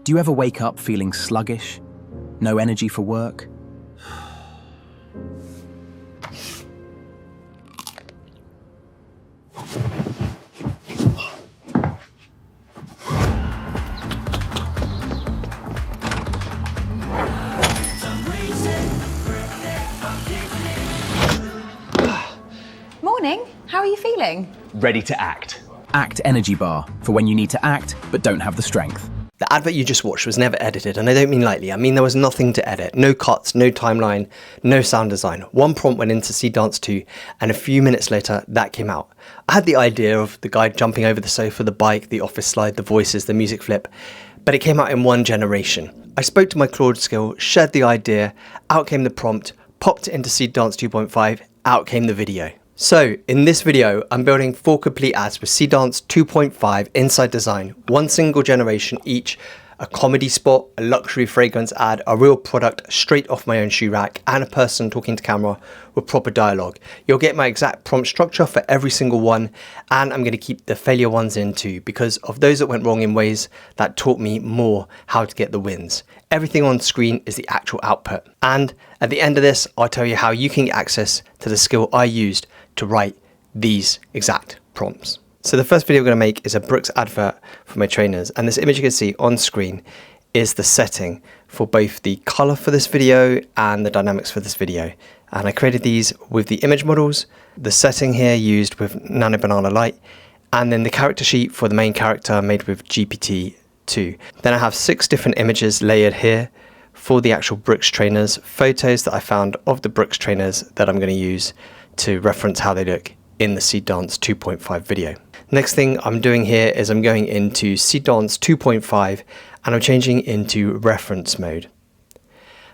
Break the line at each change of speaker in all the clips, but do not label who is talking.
Do you ever wake up feeling sluggish? No energy for work?
Morning, how are you feeling?
Ready to act.
Act Energy Bar, for when you need to act but don't have the strength.
The advert you just watched was never edited, and I don't mean lightly. I mean there was nothing to edit. No cuts, no timeline, no sound design. One prompt went into Seedance 2, and a few minutes later, that came out. I had the idea of the guy jumping over the sofa, the bike, the office slide, the voices, the music flip, but it came out in one generation. I spoke to my Claude skill, shared the idea, out came the prompt, popped it into Seedance 2.5, out came the video. So in this video, I'm building 4 complete ads with Seedance 2.5 inside Dzine, one single generation each, a comedy spot, a luxury fragrance ad, a real product straight off my own shoe rack, and a person talking to camera with proper dialogue. You'll get my exact prompt structure for every single one, and I'm going to keep the failure ones in too, because of those that went wrong in ways that taught me more how to get the wins. Everything on screen is the actual output. And at the end of this, I'll tell you how you can get access to the skill I used to write these exact prompts. So the first video I'm going to make is a Brooks advert for my trainers, and this image you can see on screen is the setting for both the color for this video and the dynamics for this video. And I created these with the image models, the setting here used with Nano Banana Light, and then the character sheet for the main character made with GPT-2. Then I have 6 different images layered here for the actual Brooks trainers, photos that I found of the Brooks trainers that I'm going to use to reference how they look in the Seedance 2.5 video. Next thing I'm doing here is I'm going into Seedance 2.5 and I'm changing into reference mode.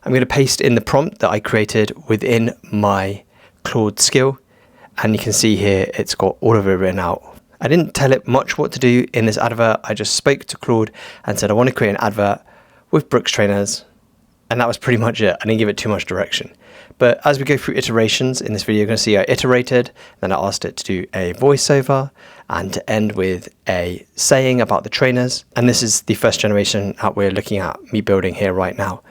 I'm going to paste in the prompt that I created within my Claude skill, and you can see here it's got all of it written out. I didn't tell it much what to do in this advert. I just spoke to Claude and said I want to create an advert with Brooks trainers, and that was pretty much it. I didn't give it too much direction. But as we go through iterations in this video, you're going to see I iterated, then I asked it to do a voiceover and to end with a saying about the trainers. And this is the first generation that we're looking at me building here right now.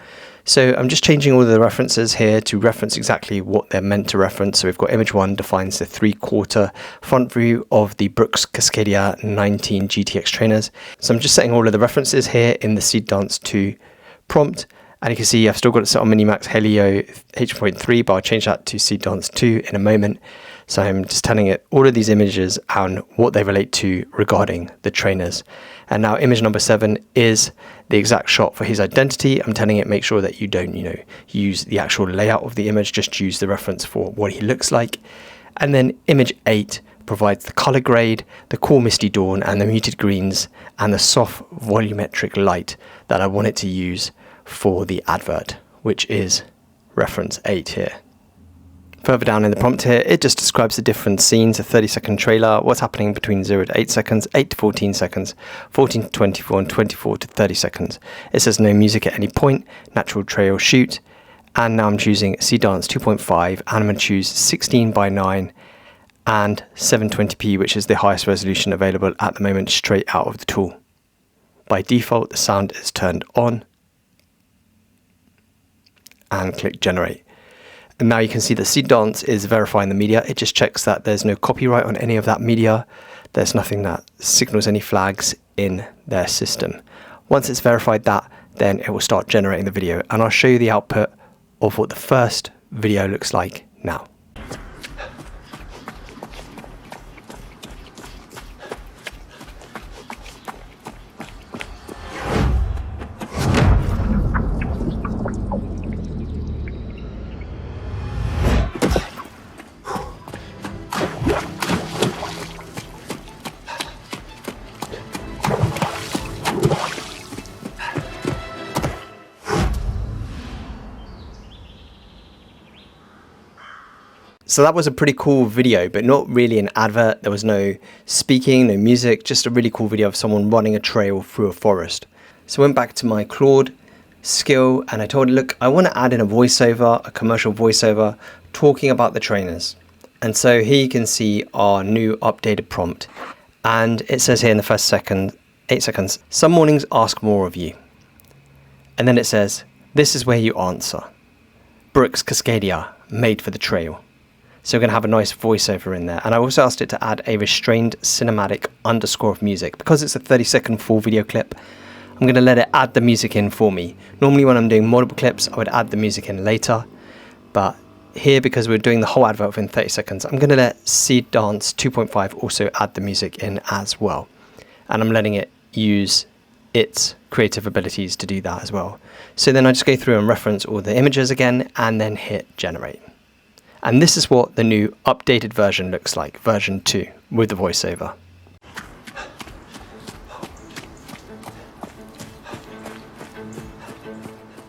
So I'm just changing all of the references here to reference exactly what they're meant to reference. So we've got image 1 defines the 3/4 front view of the Brooks Cascania 19 GTX trainers. So I'm just setting all of the references here in the Seedance 2 prompt. And you can see I've still got it set on Minimax Helio H.3, but I'll change that to Seedance 2 in a moment. So I'm just telling it all of these images and what they relate to regarding the trainers. And now image number 7 is the exact shot for his identity. I'm telling it make sure that you don't, use the actual layout of the image, just use the reference for what he looks like. And then image 8 provides the color grade, the cool misty dawn, and the muted greens, and the soft volumetric light that I want it to use for the advert, which is reference 8 here. Further down in the prompt here, it just describes the different scenes, a 30-second trailer, what's happening between 0 to 8 seconds, 8 to 14 seconds, 14 to 24, and 24 to 30 seconds. It says no music at any point, natural trail shoot, and now I'm choosing Seedance 2.5, and I'm going to choose 16:9 and 720p, which is the highest resolution available at the moment straight out of the tool. By default, the sound is turned on, and click generate. And now you can see that Seedance is verifying the media. It just checks that there's no copyright on any of that media. There's nothing that signals any flags in their system. Once it's verified that, then it will start generating the video. And I'll show you the output of what the first video looks like now. So that was a pretty cool video, but not really an advert. There was no speaking, no music, just a really cool video of someone running a trail through a forest. So I went back to my Claude skill and I told it, look, I want to add in a voiceover, a commercial voiceover, talking about the trainers. And so here you can see our new updated prompt. And it says here in the first 8 seconds, some mornings ask more of you. And then it says, this is where you answer. Brooks Cascania, made for the trail. So we're going to have a nice voiceover in there. And I also asked it to add a restrained cinematic underscore of music. Because it's a 30-second full video clip, I'm going to let it add the music in for me. Normally when I'm doing multiple clips, I would add the music in later. But here, because we're doing the whole advert within 30 seconds, I'm going to let Seedance 2.5 also add the music in as well. And I'm letting it use its creative abilities to do that as well. So then I just go through and reference all the images again and then hit generate. And this is what the new updated version looks like, version 2, with the voiceover.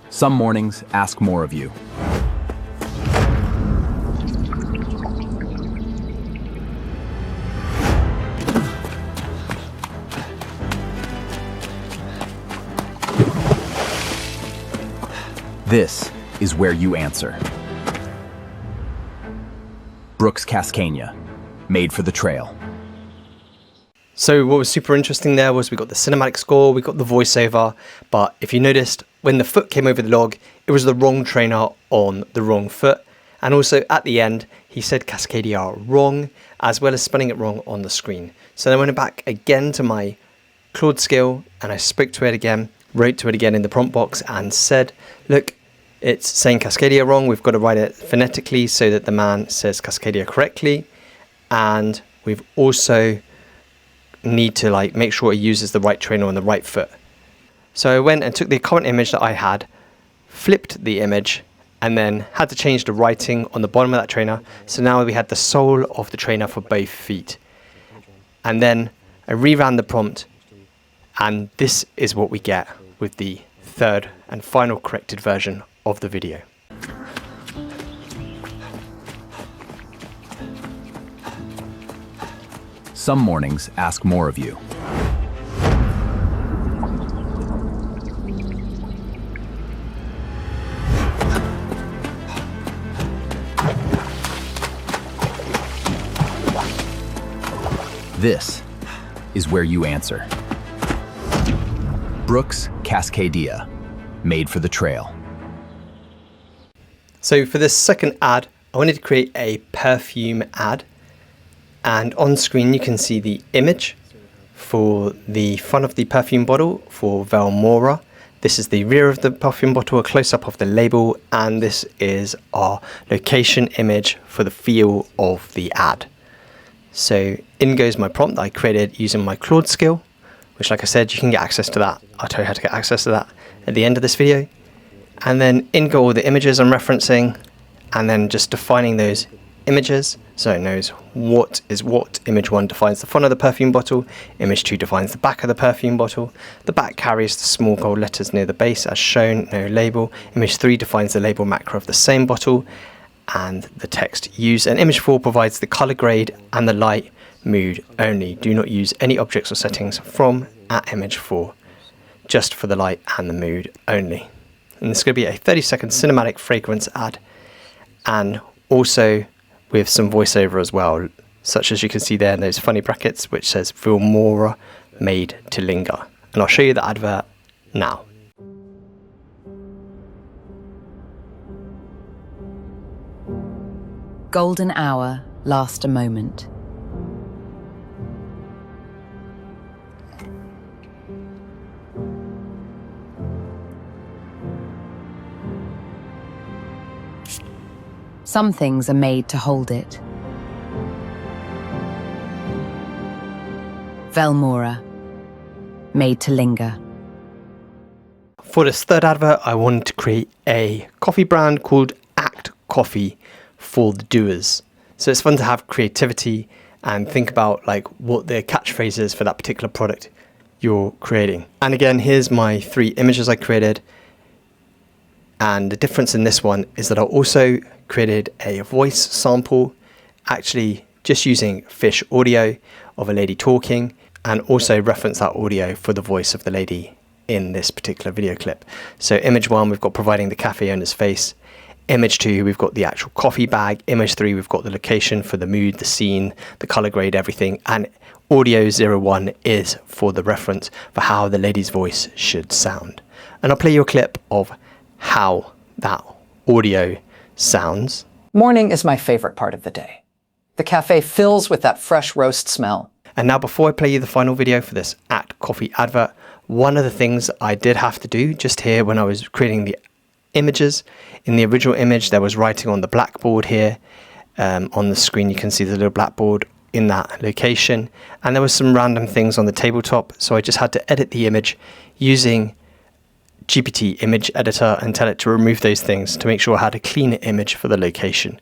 Some mornings ask more of you. This is where you answer. Brooks Cascania, made for the trail.
So what was super interesting there was we got the cinematic score, we got the voiceover, but if you noticed, when the foot came over the log, it was the wrong trainer on the wrong foot. And also at the end, he said Cascadia wrong, as well as spelling it wrong on the screen. So then I went back again to my Claude skill and I spoke to it again, wrote to it again in the prompt box and said, look, it's saying Cascadia wrong. We've got to write it phonetically so that the man says Cascadia correctly. And we've also need to make sure he uses the right trainer on the right foot. So I went and took the current image that I had, flipped the image, and then had to change the writing on the bottom of that trainer. So now we had the sole of the trainer for both feet. And then I reran the prompt, and this is what we get with the third and final corrected version of the video.
Some mornings ask more of you. This is where you answer. Brooks Cascadia, made for the trail.
So for this second ad, I wanted to create a perfume ad. And on screen you can see the image for the front of the perfume bottle for Velmora. This is the rear of the perfume bottle, a close-up of the label, and this is our location image for the feel of the ad. So in goes my prompt that I created using my Claude skill, which, like I said, you can get access to that. I'll tell you how to get access to that at the end of this video. And then in go all the images I'm referencing, and then just defining those images so it knows what is what. Image 1 defines the front of the perfume bottle, image 2 defines the back of the perfume bottle, the back carries the small gold letters near the base as shown, no label, image 3 defines the label macro of the same bottle and the text used, and image 4 provides the color grade and the light mood only. Do not use any objects or settings from at image 4, just for the light and the mood only. And this is going to be a 30-second cinematic fragrance ad, and also with some voiceover as well, such as you can see there in those funny brackets, which says Velmora, made to linger. And I'll show you the advert now.
Golden hour, last a moment. Some things are made to hold it. Velmora, made to linger.
For this third advert, I wanted to create a coffee brand called Act Coffee for the doers. So it's fun to have creativity and think about what the catchphrase is for that particular product you're creating. And again, here's my 3 images I created. And the difference in this one is that I also created a voice sample, actually just using fish audio of a lady talking, and also reference that audio for the voice of the lady in this particular video clip. So image 1, we've got providing the cafe owner's face. Image 2, we've got the actual coffee bag. Image 3, we've got the location for the mood, the scene, the color grade, everything. And audio 01 is for the reference for how the lady's voice should sound. and I'll play you a clip of how that audio sounds.
Morning is my favorite part of the day. The cafe fills with that fresh roast smell.
And now before I play you the final video for this Act Coffee advert, one of the things I did have to do just here when I was creating the images, in the original image there was writing on the blackboard here. On the screen you can see the little blackboard in that location, and there was some random things on the tabletop, so I just had to edit the image using GPT image editor and tell it to remove those things to make sure I had a cleaner image for the location,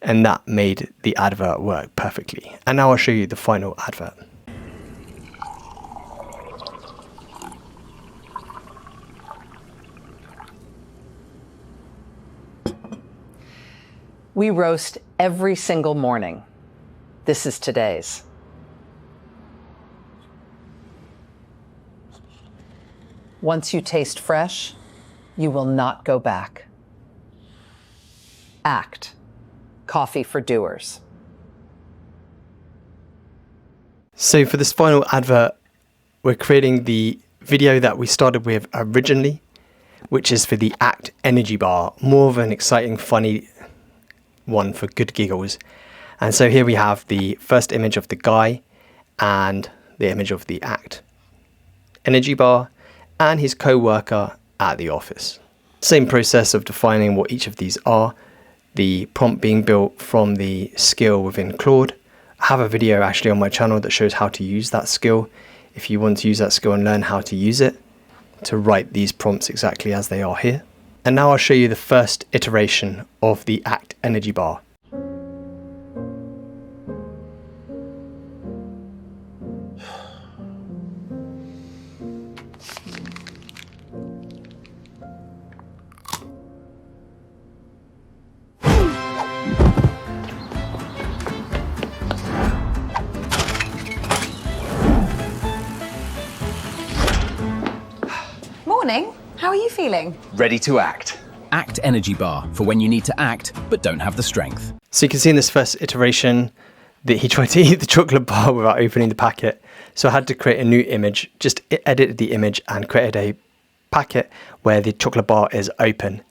and that made the advert work perfectly. And now I'll show you the final advert.
We roast every single morning. This is today's. Once you taste fresh, you will not go back. Act. Coffee for doers.
So for this final advert, we're creating the video that we started with originally, which is for the Act Energy Bar, more of an exciting, funny one for good giggles. And so here we have the first image of the guy and the image of the Act Energy Bar and his co-worker at the office. Same process of defining what each of these are, the prompt being built from the skill within Claude. I have a video actually on my channel that shows how to use that skill if you want to use that skill and learn how to use it to write these prompts exactly as they are here. And now I'll show you the first iteration of the Act Energy Bar.
Morning. How are you feeling?
Ready to act. Act Energy Bar for when you need to act but don't have the strength.
So you can see in this first iteration that he tried to eat the chocolate bar without opening the packet. So I had to create a new image, just edited the image and created a packet where the chocolate bar is open,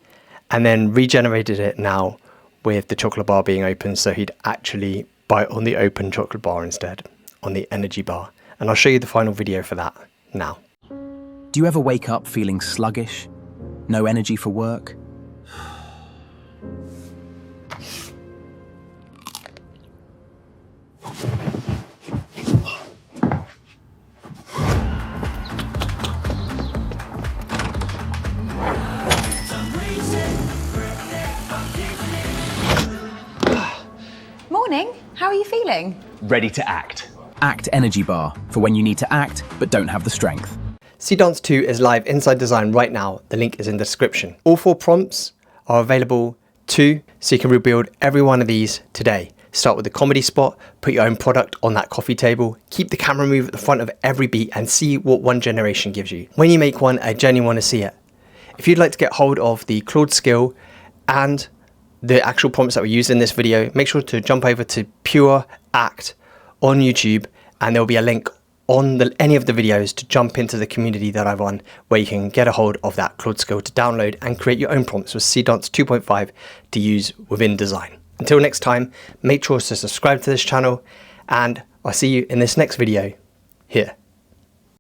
and then regenerated it now with the chocolate bar being open, so he'd actually bite on the open chocolate bar instead, on the energy bar. And I'll show you the final video for that now.
Do you ever wake up feeling sluggish? No energy for work?
Morning. How are you feeling?
Ready to act. Act Energy Bar for when you need to act but don't have the strength.
Seedance 2 is live inside Dzine right now. The link is in the description. All 4 prompts are available too, so you can rebuild every one of these today. Start with a comedy spot, put your own product on that coffee table, keep the camera move at the front of every beat and see what one generation gives you. When you make one, I genuinely want to see it. If you'd like to get hold of the Claude skill and the actual prompts that were used in this video, make sure to jump over to Pure Act on YouTube, and there will be a link on any of the videos to jump into the community that I run, where you can get a hold of that Claude skill to download and create your own prompts with Seedance 2.5 to use within Dzine. Until next time, make sure to subscribe to this channel, and I'll see you in this next video here.